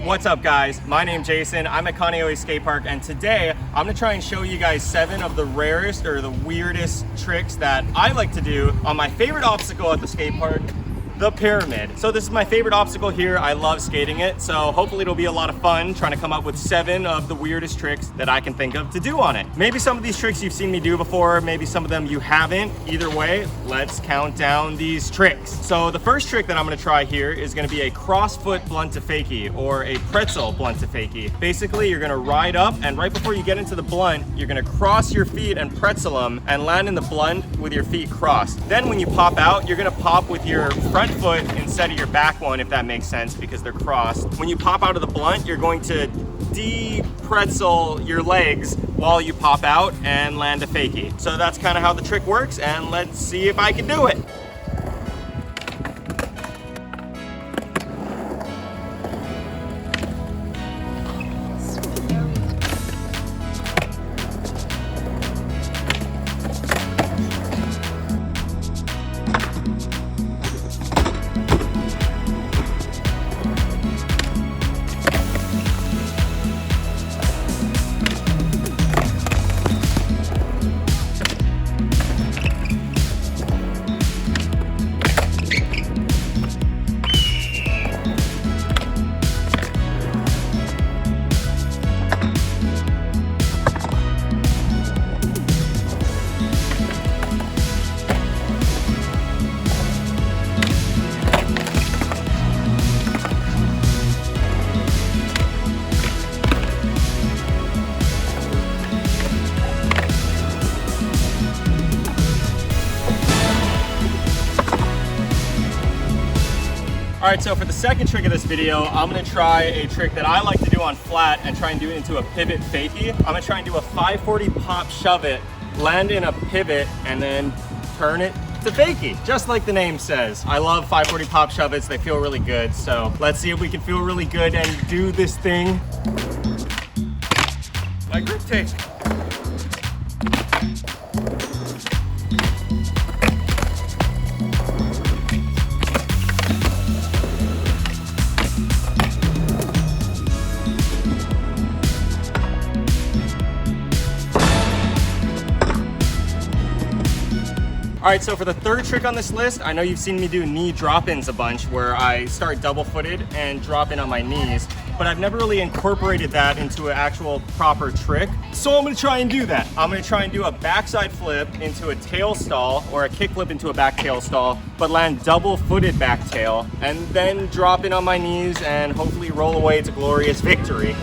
What's up guys, my name's Jason, I'm at Kaneohe Skate Park, and today I'm gonna try and show you guys 7 of the rarest or the weirdest tricks that I like to do on my favorite obstacle at the skate park, the pyramid. So this is my favorite obstacle here. I love skating it, so hopefully it'll be a lot of fun trying to come up with 7 of the weirdest tricks that I can think of to do on it. Maybe some of these tricks you've seen me do before, maybe some of them you haven't. Either way, let's count down these tricks. So the first trick that I'm gonna try here is gonna be a cross-foot blunt to fakie, or a pretzel blunt to fakie. Basically, you're gonna ride up, and right before you get into the blunt, you're gonna cross your feet and pretzel them and land in the blunt with your feet crossed. Then when you pop out, you're gonna pop with your front foot instead of your back one, if that makes sense, because they're crossed. When you pop out of the blunt, you're going to de-pretzel your legs while you pop out and land a fakie. So that's kind of how the trick works, and let's see if I can do it. All right, so for the second trick of this video, I'm gonna try a trick that I like to do on flat and try and do it into a pivot fakie. I'm gonna try and do a 540 pop shove it, land in a pivot, and then turn it to fakie, just like the name says. I love 540 pop shove it's, they feel really good. So let's see if we can feel really good and do this thing. My grip tape. All right, so for the third trick on this list, I know you've seen me do knee drop-ins a bunch where I start double-footed and drop in on my knees, but I've never really incorporated that into an actual proper trick. So I'm gonna try and do that. I'm gonna try and do a backside flip into a tail stall, or a kick flip into a back tail stall, but land double-footed back tail, and then drop in on my knees and hopefully roll away to glorious victory.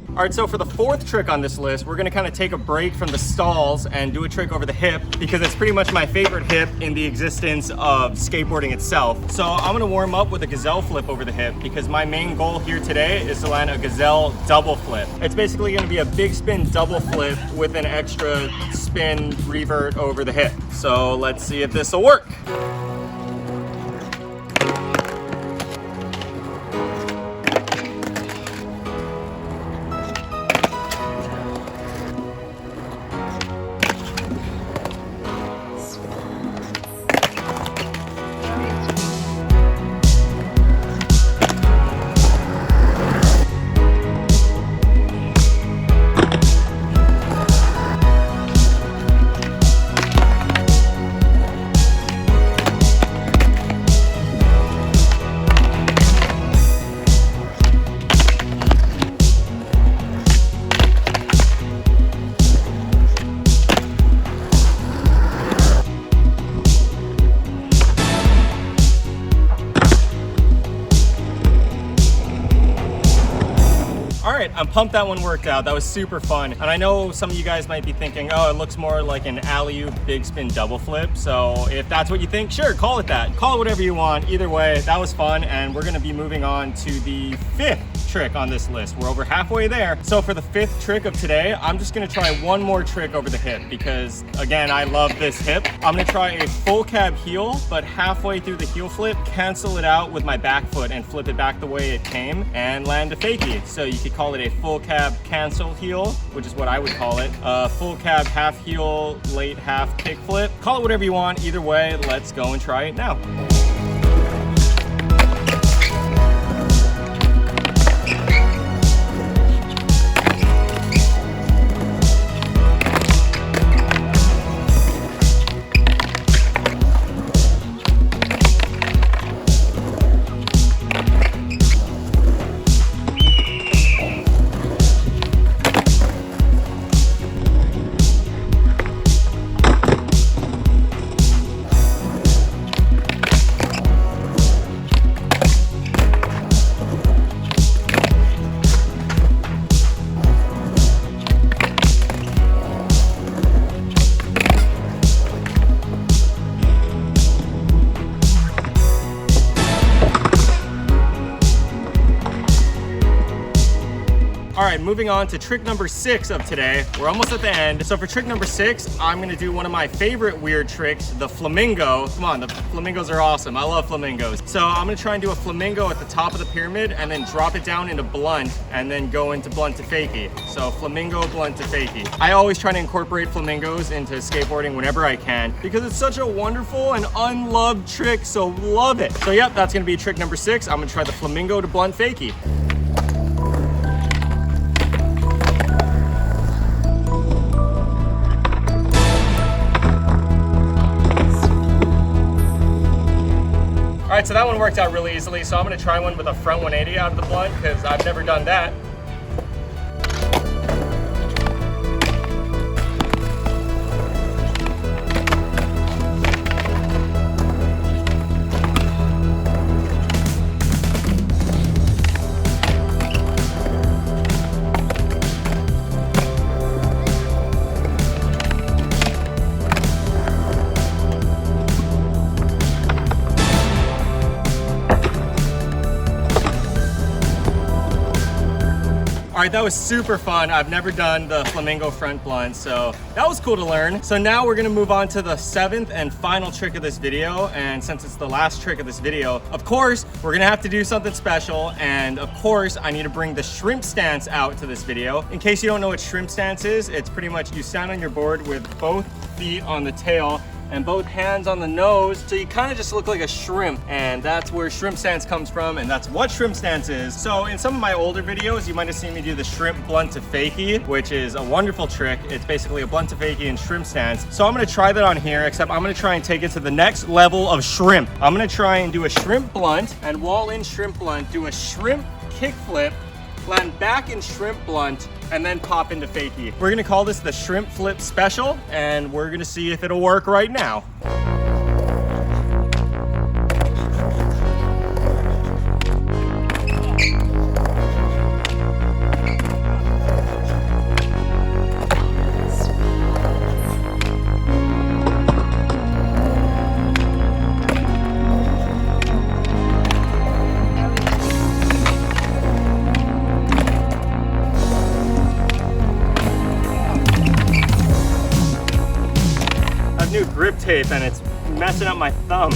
All right, so for the fourth trick on this list, we're gonna kind of take a break from the stalls and do a trick over the hip, because it's pretty much my favorite hip in the existence of skateboarding itself. So I'm gonna warm up with a gazelle flip over the hip, because my main goal here today is to land a gazelle double flip. It's basically gonna be a big spin double flip with an extra spin revert over the hip. So let's see if this will work. I'm pumped that one worked out. That was super fun. And I know some of you guys might be thinking, oh, it looks more like an alley-oop big spin double flip. So if that's what you think, sure, call it that. Call it whatever you want. Either way, that was fun. And we're gonna be moving on to the 5th trick on this list. We're over halfway there. So for the 5th trick of today, I'm just gonna try one more trick over the hip because again, I love this hip. I'm gonna try a full cab heel, but halfway through the heel flip, cancel it out with my back foot and flip it back the way it came and land a fakie. So you could call it a full cab cancel heel, which is what I would call it. Full cab half heel, late half kick flip. Call it whatever you want. Either way, let's go and try it now. All right, moving on to trick number 6 of today. We're almost at the end. So for trick number 6, I'm gonna do one of my favorite weird tricks, the flamingo. Come on, the flamingos are awesome. I love flamingos. So I'm gonna try and do a flamingo at the top of the pyramid and then drop it down into blunt and then go into blunt to fakie. So flamingo, blunt to fakie. I always try to incorporate flamingos into skateboarding whenever I can because it's such a wonderful and unloved trick, so love it. So yep, that's gonna be trick number 6. I'm gonna try the flamingo to blunt fakie. All right, so that one worked out really easily. So I'm gonna try one with a front 180 out of the blunt because I've never done that. All right, that was super fun. I've never done the flamingo front blunt, so that was cool to learn. So now we're gonna move on to the 7th and final trick of this video. And since it's the last trick of this video, of course, we're gonna have to do something special. And of course, I need to bring the shrimp stance out to this video. In case you don't know what shrimp stance is, it's pretty much you stand on your board with both feet on the tail and both hands on the nose, so you kind of just look like a shrimp, and that's where shrimp stance comes from, and that's what shrimp stance is. So in some of my older videos, you might have seen me do the shrimp blunt to fakie, which is a wonderful trick. It's basically a blunt to fakie and shrimp stance. So I'm gonna try that on here, except I'm gonna try and take it to the next level of shrimp. I'm gonna try and do a shrimp blunt, and while in shrimp blunt, do a shrimp kick flip, land back in shrimp blunt, and then pop into fakie. We're gonna call this the shrimp flip special, and we're gonna see if it'll work right now. New grip tape and it's messing up my thumb.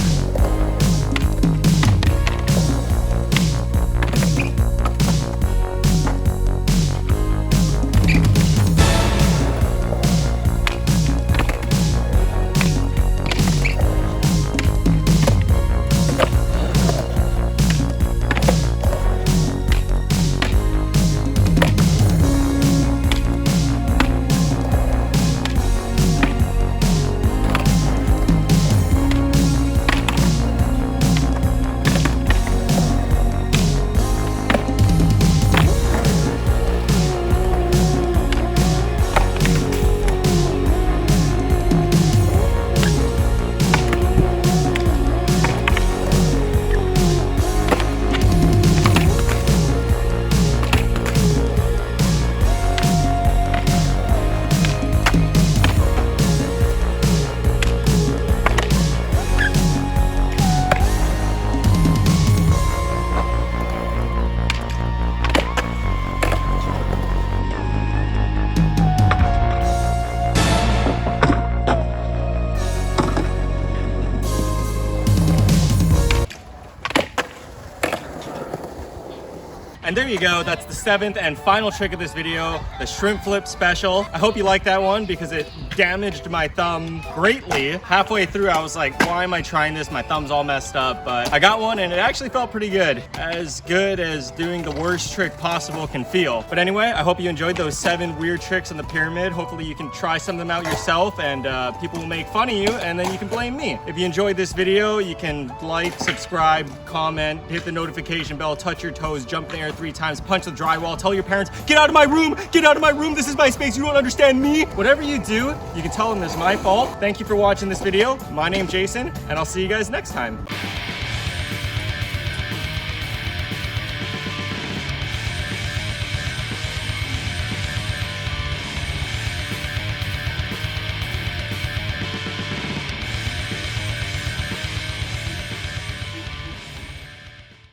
And there you go, that's the 7th and final trick of this video, the shrimp flip special. I hope you like that one because it damaged my thumb greatly. Halfway through, I was like, why am I trying this? My thumb's all messed up, but I got one and it actually felt pretty good. As good as doing the worst trick possible can feel. But anyway, I hope you enjoyed those 7 weird tricks on the pyramid. Hopefully you can try some of them out yourself and people will make fun of you and then you can blame me. If you enjoyed this video, you can like, subscribe, comment, hit the notification bell, touch your toes, jump in the air 3 times, punch the drywall, tell your parents, get out of my room, get out of my room, this is my space, you don't understand me. Whatever you do, you can tell them it's my fault. Thank you for watching this video. My name's Jason, and I'll see you guys next time.